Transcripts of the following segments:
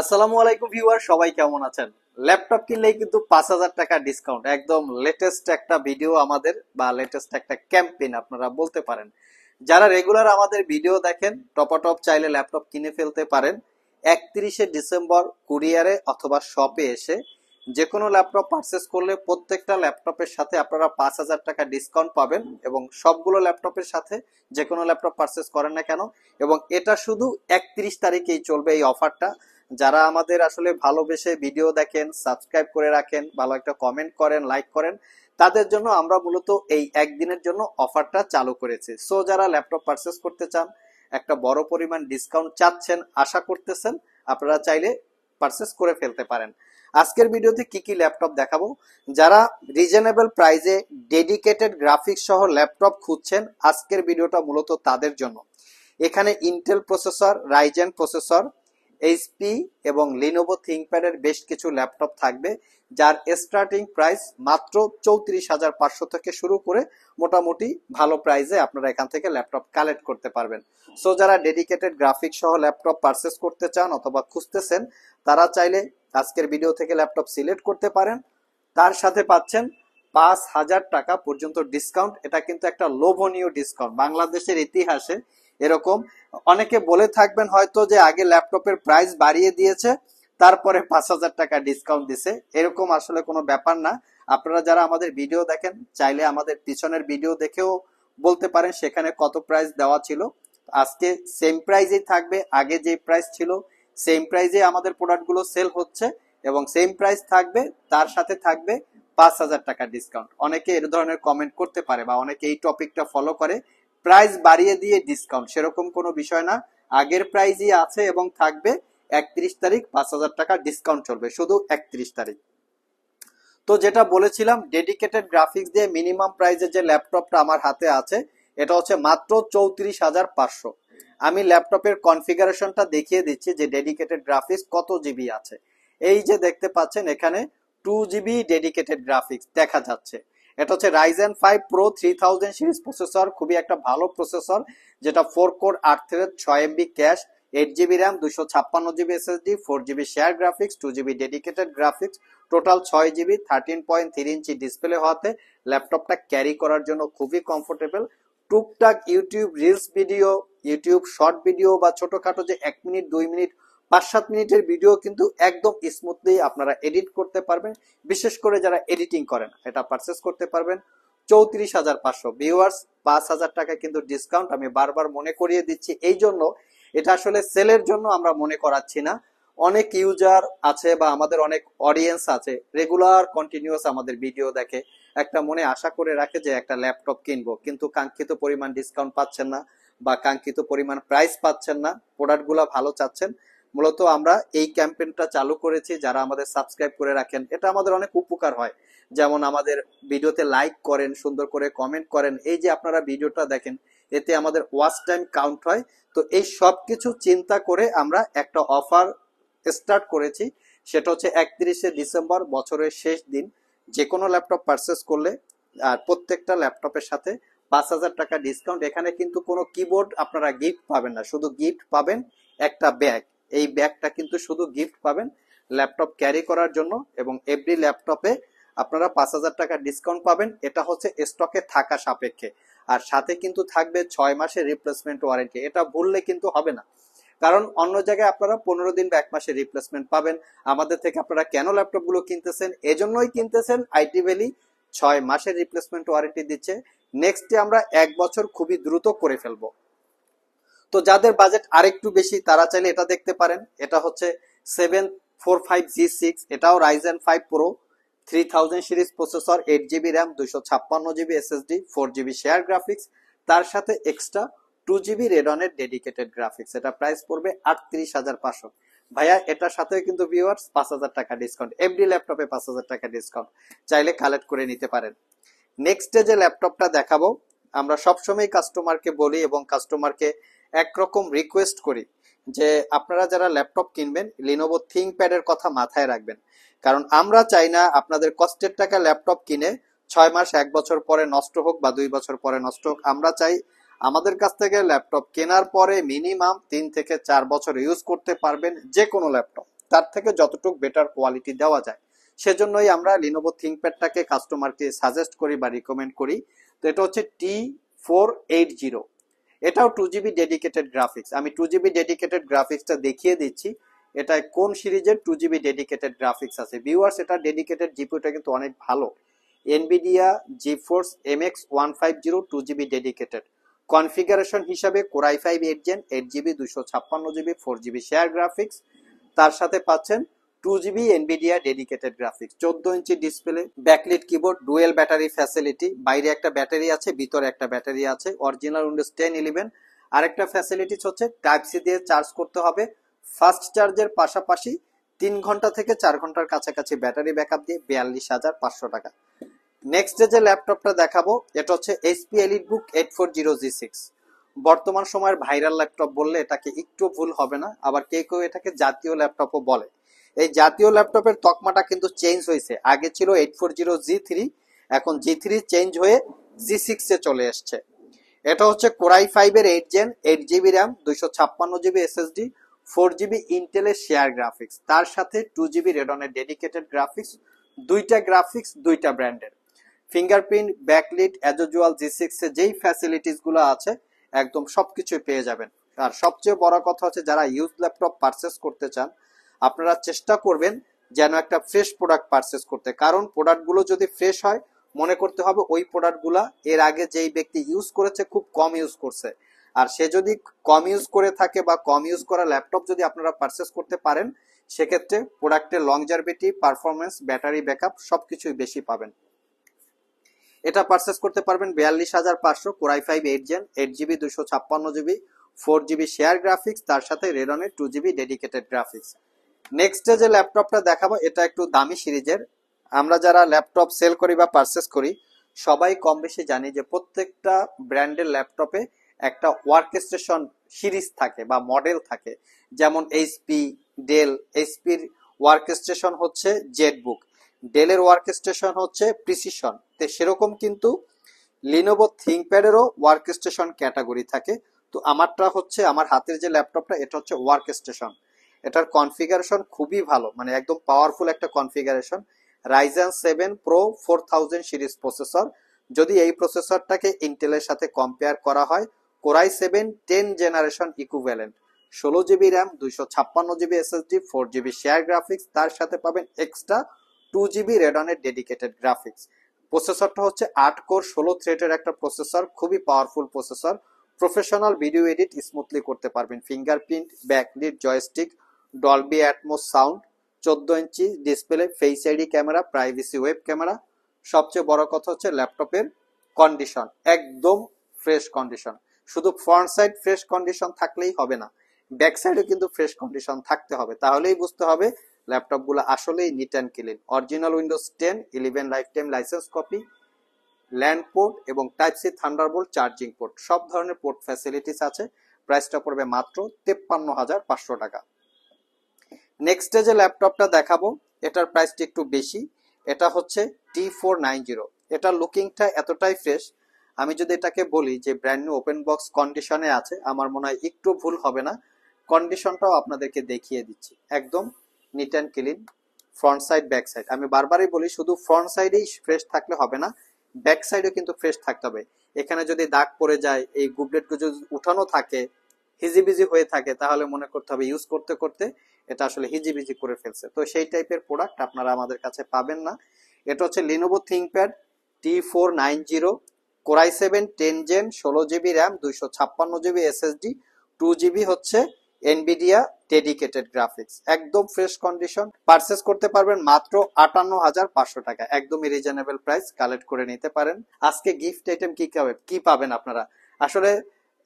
আসসালামু আলাইকুম ভিউয়ার, সবাই কেমন আছেন? ল্যাপটপ কিনলেই কিন্তু 5,000 টাকা ডিসকাউন্ট, একদম লেটেস্ট একটা ভিডিও আমাদের বা লেটেস্ট একটা ক্যাম্পেইন আপনারা বলতে পারেন। যারা রেগুলার আমাদের ভিডিও দেখেন, টপাটপ চাইলে ল্যাপটপ কিনে ফেলতে পারেন 31শে ডিসেম্বর কুরিয়ারে অথবা শপে এসে। যে কোনো ল্যাপটপ পারচেস করলে প্রত্যেকটা ল্যাপটপের সাথে আপনারা 5,000 টাকা ডিসকাউন্ট পাবেন, এবং সবগুলো ল্যাপটপের সাথে যে কোনো ল্যাপটপ পারচেস করেন না কেন। এবং এটা শুধু 31 তারিখেই চলবে এই অফারটা। যারা আমাদের আসলে ভালোবেসে ভিডিও দেখেন, সাবস্ক্রাইব করে রাখেন, ভালো একটা কমেন্ট করেন, লাইক করেন, তাদের জন্য আমরা মূলত এই একদিনের জন্য অফারটা চালু করেছি। সো যারা ল্যাপটপ পারচেস করতে চান, একটা বড় পরিমাণ ডিসকাউন্ট চাচ্ছেন, আশা করতেছেন, আপনারা চাইলে পারচেস করে ফেলতে পারেন। আজকের ভিডিওতে কি কি ল্যাপটপ দেখাবো, যারা রিজনেবল প্রাইসে ডেডিকেটেড গ্রাফিক্স সহ ল্যাপটপ খুঁজছেন, আজকের ভিডিওটা মূলত তাদের জন্য। এখানে Intel processor, Ryzen processor, HP এবং লিনোভো থিংকপ্যাডের বেশ কিছু ল্যাপটপ থাকবে, যার স্টার্টিং প্রাইস মাত্র 34,500 থেকে শুরু করে মোটামুটি ভালো প্রাইসে আপনারা এখান থেকে ল্যাপটপ কালেক্ট করতে পারবেন। সো যারা ডেডিকেটেড গ্রাফিক্স সহ ল্যাপটপ পারচেস করতে চান অথবা খুঁজতেছেন, তারা চাইলে আজকের ভিডিও থেকে ল্যাপটপ সিলেক্ট করতে পারেন। তার সাথে পাচ্ছেন 5,000 টাকা পর্যন্ত ডিসকাউন্ট। এটা কিন্তু একটা লোভনীয় ডিসকাউন্ট বাংলাদেশের ইতিহাসে। এরকম অনেকে বলে থাকবেন হয়তো যে আগে ল্যাপটপের প্রাইস বাড়িয়ে দিয়েছে, তারপরে 5,000 টাকা ডিসকাউন্ট দিছে। এরকম আসলে কোনো ব্যাপার না। আপনারা যারা আমাদের ভিডিও দেখেন, চাইলে আমাদের পিছনের ভিডিও দেখেও বলতে পারেন সেখানে কত প্রাইস দেওয়া ছিল। আজকে সেম প্রাইজেই থাকবে, আগে যে প্রাইস ছিল সেম প্রাইজে আমাদের প্রোডাক্টগুলো সেল হচ্ছে, এবং সেম প্রাইস থাকবে, তার সাথে থাকবে 5,000 টাকা ডিসকাউন্ট। অনেকে এর ধরনের কমেন্ট করতে পারে বা অনেকে এই টপিকটা ফলো করে, প্রাইস বাড়িয়ে দিয়ে ডিসকাউন্ট, সেরকম কোনো বিষয় না। আগের প্রাইসই আছে এবং থাকবে। 31 তারিখ 5,000 টাকা ডিসকাউন্ট চলবে, শুধু 31 তারিখ। তো যেটা বলেছিলাম, ডেডিকেটেড গ্রাফিক্স দিয়ে মিনিমাম প্রাইসে যে ল্যাপটপটা আমার হাতে আছে, এটা হচ্ছে মাত্র 34,500। আমি ল্যাপটপের কনফিগারেশনটা দেখিয়ে দিচ্ছি যে ডেডিকেটেড গ্রাফিক্স কত জিবি আছে। এই যে দেখতে পাচ্ছেন এখানে 2 জিবি ডেডিকেটেড গ্রাফিক্স দেখা যাচ্ছে। এটা হচ্ছে রাইজেন 5 প্রো 3000 সিরিজ প্রসেসর, খুবই একটা ভালো প্রসেসর, যেটা 4 core 8 thread, 6 MB cash, 8 GB RAM, 256 GB SSD, 4 GB share graphics, 2 GB dedicated graphics, total 6 GB, 13.3 inch display হওয়াতে ল্যাপটপটা ক্যারি করার জন্য খুবই কমফোর্টেবল। টুকটাক YouTube reels video, YouTube short video বা ছোটখাটো যে 1 মিনিট 2 মিনিট 5-7 মিনিটের ভিডিও কিন্তু একদম স্মুথলি আপনারা এডিট করতে পারবেন। বিশেষ করে যারা এডিটিং করেন, এটা পারচেস করতে পারবেন 34,500। ভিউয়ার্স, 5,000 টাকা কিন্তু ডিসকাউন্ট আমি বারবার মনে করিয়ে দিচ্ছি। এই জন্য এটা আসলে সেলের জন্য আমরা মনে করাচ্ছি না। অনেক ইউজার আছে বা আমাদের অনেক অডিয়েন্স আছে, রেগুলার কন্টিনিউয়াস আমাদের ভিডিও দেখে, একটা মনে আশা করে রাখে যে একটা ল্যাপটপ কিনবো, কিন্তু কাঙ্ক্ষিত পরিমাণ ডিসকাউন্ট পাচ্ছেন না বা কাঙ্ক্ষিত পরিমাণ প্রাইস পাচ্ছেন না, প্রোডাক্টগুলো ভালো চাচ্ছেন। মূলত আমরা এই ক্যাম্পেইনটা চালু করেছি, যারা আমাদের সাবস্ক্রাইব করে রাখেন, এটা আমাদের অনেক উপকার হয়। যেমন আমাদের ভিডিওতে লাইক করেন, সুন্দর করে কমেন্ট করেন, এই যে আপনারা ভিডিওটা দেখেন, এতে আমাদের ওয়াচ টাইম কাউন্ট হয়। তো এই সব কিছু চিন্তা করে আমরা একটা অফার স্টার্ট করেছি, সেটা হচ্ছে 31শে ডিসেম্বর, বছরের শেষ দিন। যে কোনো ল্যাপটপ পারচেস করলে আর প্রত্যেকটা ল্যাপটপের সাথে 5,000 টাকা ডিসকাউন্ট। এখানে কিন্তু কোনো কিবোর্ড আপনারা গিফট পাবেন না, শুধু গিফট পাবেন একটা ব্যাগ। এই ব্যাগটা কিন্তু শুধু গিফট পাবেন ল্যাপটপ ক্যারি করার জন্য, এবং এভরি ল্যাপটপে আপনারা 5,000 টাকা ডিসকাউন্ট পাবেন। এটা হচ্ছে স্টকে থাকা সাপেক্ষে। আর সাথে কিন্তু থাকবে 6 মাসের রিপ্লেসমেন্ট ওয়ারেন্টি। এটা ভুললে কিন্তু হবে না, কারণ অন্য জায়গায় আপনারা 15 দিন বা 1 মাসের রিপ্লেসমেন্ট পাবেন। আমাদের থেকে আপনারা কেন ল্যাপটপ গুলো কিনতেছেন? এজন্যই কিনতেছেন, আইটি ভ্যালি 6 মাসের রিপ্লেসমেন্ট ওয়ারেন্টি দিচ্ছে। নেক্সটে আমরা 1 বছর খুবই দ্রুত করে ফেলবো। তো যাদের বাজেট আরেকটু বেশি, তারা চাইলে এটা দেখতে পারেন। এটা হচ্ছে 745G6, এটাও Ryzen 5 pro 3000 series processor, 8 GB RAM, 256 GB SSD, 4 GB share graphics, তার সাথে এক্সট্রা 2 জিবি রেডনের ডেডিকেটেড গ্রাফিক্স। এটা প্রাইস পড়বে 38,500। ভাইয়া, এটার সাথে কিন্তু ভিউয়ার্স 5,000 টাকা ডিসকাউন্ট, এভরি ল্যাপটপে 5,000 টাকা ডিসকাউন্ট, চাইলে কালেক্ট করে নিতে পারেন। নেক্সটে যে ল্যাপটপটা দেখাবো, আমরা সবসময় কাস্টমারকে বলি এবং কাস্টমারকে একরকম রিকোয়েস্ট করি যে আপনারা যারা ল্যাপটপ কিনবেন, লিনোভো থিংকপ্যাডের কথা মাথায় রাখবেন। কারণ আমরা চাই না আপনাদের কষ্টের টাকা ল্যাপটপ কিনে 6 মাস 1 বছর পরে নষ্ট হোক বা 2 বছর পরে নষ্ট হোক। আমরা চাই আমাদের কাছ থেকে ল্যাপটপ কেনার পরে মিনিমাম 3 থেকে 4 বছর ইউজ করতে পারবেন যে কোনো ল্যাপটপ। তার থেকে যতটুকু বেটার কোয়ালিটি দেওয়া যায়। সেজন্যই আমরা লিনোভো থিংকপ্যাডটাকে কাস্টমারকে সাজেস্ট করি বা রিকমেন্ড করি। তো এটা হচ্ছে T480, এটাও 2GB ডেডিকেটেড গ্রাফিক্স। আমি 2GB ডেডিকেটেড গ্রাফিক্সটা দেখিয়ে দিচ্ছি এটা কোন সিরিজের 2GB ডেডিকেটেড গ্রাফিক্স আছে। ভিউয়ার্স, এটা ডেডিকেটেড জিপিউটা কিন্তু অনেক ভালো, Nvidia GeForce MX 150 2GB dedicated. Configuration হিসাবে Core i5 8 Gen 8GB 256GB 4GB share graphics, তার সাথে পাচ্ছেন 2GB Nvidia dedicated graphics, 14 inch display, backlit keyboard, dual battery facility, বাইরে একটা ব্যাটারি আছে, ভিতরে একটা ব্যাটারি আছে, অরিজিনাল উইন্ডোজ 10 11। আরেকটা ফ্যাসিলিটিস হচ্ছে টাইপ সি দিয়ে চার্জ করতে হবে, ফাস্ট চার্জের পাশাপাশি 3 ঘন্টা থেকে 4 ঘন্টার কাছাকাছি ব্যাটারি ব্যাকআপ দিয়ে 42,500 টাকা। নেক্সট যে ল্যাপটপটা দেখাবো এটা হচ্ছে HP EliteBook 840G6। বর্তমান সময়ের ভাইরাল ল্যাপটপ বললে এটাকে একটু ভুল হবে না, আবার কেউ এটাকে জাতীয় ল্যাপটপও বলে। এই জাতীয় ল্যাপটপের তকমাটা কিন্তু চেঞ্জ হয়েছে, আগে ছিল 840G3, এখন G3 চেঞ্জ হয়ে G6 এ চলে এসছে। এটা হচ্ছে Core i5 এর 8 Gen 8GB RAM 256GB SSD 4GB ইন্টেলের শেয়ার গ্রাফিক্স, তার সাথে 2GB রেডনের ডেডিকেটেড গ্রাফিক্স, দুইটা ব্র্যান্ডের। Fingerprint, backlit, as usual G6 এ যেই ফ্যাসিলিটিস গুলো আছে একদম সবকিছুই পেয়ে যাবেন। আর সবচেয়ে বড় কথা হচ্ছে যারা ইউজ ল্যাপটপ পারচেস করতে চান আপনারা চেষ্টা করবেন যেন একটা ফ্রেশ প্রোডাক্ট পারচেস করতে, কারণ প্রোডাক্টগুলো যদি ফ্রেশ হয় মনে করতে হবে ওই প্রোডাক্টগুলা এর আগে যেই ব্যক্তি ইউজ করেছে খুব কম ইউজ করছে। আর সে যদি কম ইউজ করে থাকে বা কম ইউজ করা ল্যাপটপ যদি আপনারা পারচেস করতে পারেন সেক্ষেত্রে প্রোডাক্টের লংজারভিটি, পারফরমেন্স, ব্যাটারি ব্যাকআপ সবকিছুই বেশি পাবেন। এটা পারচেস করতে পারবেন 42,500, Core i5 8 Gen 8GB 256GB 4GB share graphics, তার সাথে রেডনের 2GB ডেডিকেটেড গ্রাফিক্স। নেক্সট যে ল্যাপটপটা দেখাবো এটা একটু দামি সিরিজের। আমরা যারা ল্যাপটপ সেল করি বা পারচেস করি সবাই কম বেশি জানি যে প্রত্যেকটা ব্র্যান্ডের ল্যাপটপে একটা ওয়ার্ক স্টেশন সিরিজ থাকে বা মডেল থাকে, যেমন এইচপি, ডেল। এইচপির ওয়ার্ক স্টেশন হচ্ছে জেটবুক, ডেলের ওয়ার্ক স্টেশন হচ্ছে প্রিসিশন। তো সেরকম কিন্তু লিনোভো থিংকপ্যাডেরও ওয়ার্ক স্টেশন ক্যাটাগরি থাকে। তো আমারটা হচ্ছে আমার হাতের যে ল্যাপটপটা এটা হচ্ছে ওয়ার্ক স্টেশন। এটার কনফিগারেশন খুবই ভালো, মানে একদম পাওয়ারফুল একটা configuration. Ryzen 7 Pro 4000 series processor. যদি এই প্রসেসরটাকে ইন্টেলের সাথে কম্পেয়ার করা হয় Core i7 10 generation equivalent, 16GB RAM 256GB SSD 4GB share graphics, তার সাথে পাবেন এক্সট্রা 2GB রেডনের ডেডিকেটেড গ্রাফিক্স। প্রসেসরটা হচ্ছে 8 কোর 16 থ্রেডের একটা প্রসেসর, খুবই powerful processor. Professional video edit smoothly করতে পারবেন। Fingerprint, backlit, joystick, Dolby Atmos sound, 14 inch display, face ID camera, privacy web camera. সবচেয়ে বড় কথা হচ্ছে ল্যাপটপের কন্ডিশন একদম ফ্রেশ কন্ডিশন। শুধু ফ্রন্ট সাইড ফ্রেশ কন্ডিশন থাকলেই হবে না, ব্যাক সাইডে কিন্তু ফ্রেশ কন্ডিশন থাকতে হবে, তাহলেই বুঝতে হবে ল্যাপটপ গুলো আসলেই neat and clean. Original Windows 10 11 lifetime license copy, LAN port এবং type C Thunderbolt charging port, সব ধরনের পোর্ট ফ্যাসিলিটিস আছে। প্রাইসটা পড়বে মাত্র 53,500 টাকা। নেক্সট যে ল্যাপটপটা দেখাবো এটার প্রাইসটা একটু বেশি, এটা হচ্ছে T490। এটার লুকিংটা এতটাই ফ্রেশ, আমি যদি এটাকে বলি যে ব্র্যান্ড নিউ ওপেন বক্স কন্ডিশনে আছে আমার মনে হয় একটু ভুল হবে না। কন্ডিশনটাও আপনাদেরকে দেখিয়ে দিচ্ছি, একদম NEET and clean, front side back side. আমি বারবারই বলি শুধু ফ্রন্ট সাইডেই ফ্রেশ থাকলে হবে না, ব্যাক সাইডেও কিন্তু ফ্রেশ থাকতে হবে। এখানে যদি দাগ পড়ে যায়, এই গুবলেটগুলো যদি উঠানো থাকে, হিজিবিজি হয়ে থাকে, তাহলে মনে করতে হবে ইউজ করতে করতে এটা আসলে হিজিবিজি করে ফেলছে। তো সেই টাইপের প্রোডাক্ট আপনারা আমাদের কাছে পাবেন না। এটা হচ্ছে Lenovo ThinkPad T490, Core i7 10 Gen 16GB RAM 256GB SSD 2GB হচ্ছে এনভিডিয়া ডেডিকেটেড গ্রাফিক্স, একদম ফ্রেশ কন্ডিশন। পারচেস করতে পারবেন মাত্র 58,500 টাকা, একদমই রিজনেবল প্রাইস, কালেক্ট করে নিতে পারেন। আজকে গিফট আইটেম কি পাবেন আপনারা? আসলে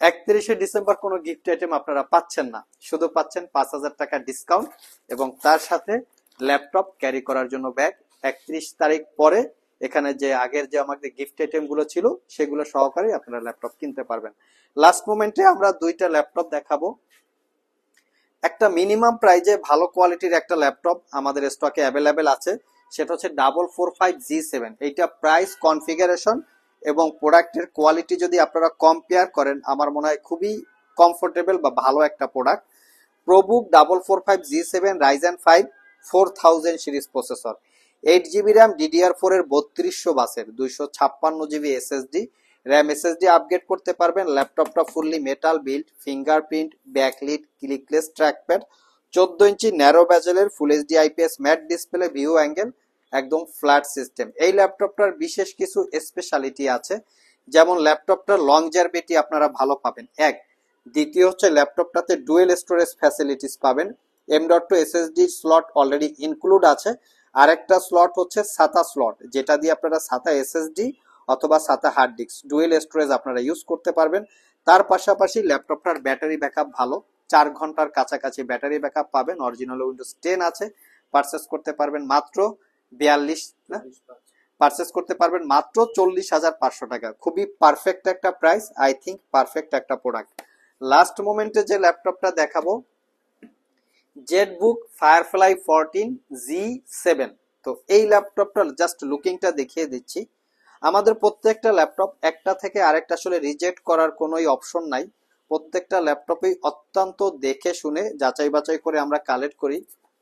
31শে ডিসেম্বর কোনো গিফট আইটেম আপনারা পাচ্ছেন না, শুধু পাচ্ছেন 5,000 টাকা ডিসকাউন্ট এবং তার সাথে ল্যাপটপ ক্যারি করার জন্য ব্যাগ। 31 তারিখ পরে এখানে যে আগের যে আমাদের গিফট আইটেম গুলো ছিল সেগুলো সহকারে আপনারা ল্যাপটপ কিনতে পারবেন। লাস্ট মোমেন্টে আমরা দুইটা ল্যাপটপ দেখাবো। একটা মিনিমাম প্রাইজে ভালো কোয়ালিটির একটা ল্যাপটপ আমাদের স্টকে অ্যাভেলেবেল আছে, সেটা হচ্ছে 445G7। এইটা প্রাইস, কনফিগারেশন এবং প্রোডাক্টের কোয়ালিটি যদি আপনারা কম্পেয়ার করেন আমার মনে হয় খুবই কমফোর্টেবল বা ভালো একটা product. ProBook 4445G7 Ryzen 5 4000 series processor, 8 GB RAM, DDR4 এর 3200 বাসের, 256 GB SSD, RAM SSD upgrade করতে পারবেন। ল্যাপটপটা fully metal build, fingerprint, backlit, clickless trackpad, 14 inch narrow ব্যাজেলের full HD IPS matte display, view angle, একদম ফ্ল্যাট সিস্টেম। এই ল্যাপটপটার বিশেষ কিছু স্পেশালিটি আছে, যেমন ল্যাপটপটার লংজারভিটি আপনারা ভালো পাবেন এক। দ্বিতীয় হচ্ছে ল্যাপটপটাতে ডুয়েল স্টোরেজ ফ্যাসিলিটিস পাবেন, M.2 SSD slot already include আছে। আরেকটা স্লট হচ্ছে সাতা স্লট, যেটা দিয়ে আপনারা সাতা এসএসডি অথবা সাতা হার্ড ডিস্ক ডুয়েল স্টোরেজ আপনারা ইউজ করতে পারবেন। তার পাশাপাশি ল্যাপটপটার ব্যাটারি ব্যাকআপ ভালো, 4 ঘন্টার কাছাকাছি ব্যাটারি ব্যাকআপ পাবেন। অরিজিনাল উইন্ডোজ 10 আছে, পারচেস করতে পারবেন মাত্র 42 না পারচেস করতে পারবেন মাত্র 40,500 টাকা। খুবই পারফেক্ট একটা প্রাইস, আই থিঙ্ক পারফেক্ট একটা প্রোডাক্ট। লাস্ট মোমেন্টে যে ল্যাপটপটা দেখাবো, জেটবুক ফায়ারফ্লাই 14G7। তো এই ল্যাপটপটার জাস্ট লুকিংটা দেখিয়ে দিচ্ছি। আমাদের প্রত্যেকটা ল্যাপটপ একটা থেকে আরেকটা আসলে রিজেক্ট করার কোনোই অপশন নাই। প্রত্যেকটা ল্যাপটপেই অত্যন্ত দেখে শুনে যাচাই বাছাই করে আমরা কালেক্ট করি।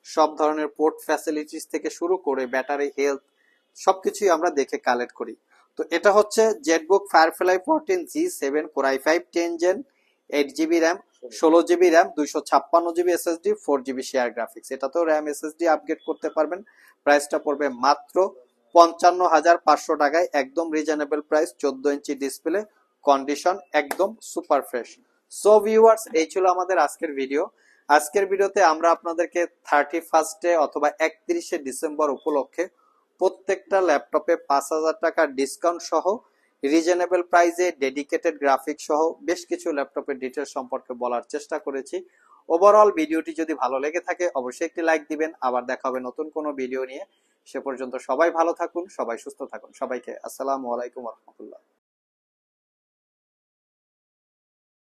সব ধরনের পোর্ট ফ্যাসিলিটিস থেকে শুরু করে ব্যাটারি হেলথ সবকিছুই আমরা দেখে কালেক্ট করি। তো এটা হচ্ছে ZBook Firefly 14G7 core i5 10 gen, 8 GB RAM, 16 GB RAM, 256 GB SSD, 4 GB share graphics. এটাতেও র্যাম SSD আপগ্রেড করতে পারবেন। প্রাইসটা পড়বে মাত্র 55,500 টাকায়, একদম reasonable price. 14 inch display, condition একদম সুপার ফ্রেশ। সো ভিউয়ার্স, এই ছিল আমাদের আজকের ভিডিও। আজকের ভিডিওতে আমরা আপনাদেরকে 31 অথবা 31 ডিসেম্বর উপলক্ষে প্রত্যেকটা ল্যাপটপে 5,000 টাকা ডিসকাউন্ট সহ রিজনেবল প্রাইসে ডেডিকেটেড গ্রাফিক সহ বেশ কিছু ল্যাপটপের ডিটেলস সম্পর্কে বলার চেষ্টা করেছি। ওভারঅল ভিডিওটি যদি ভালো লেগে থাকে অবশ্যই একটি লাইক দিবেন। আবার দেখা হবে নতুন কোনো ভিডিও নিয়ে। সে পর্যন্ত সবাই ভালো থাকুন, সবাই সুস্থ থাকুন। সবাইকে আসসালামু আলাইকুম ওয়া রাহমাতুল্লাহ।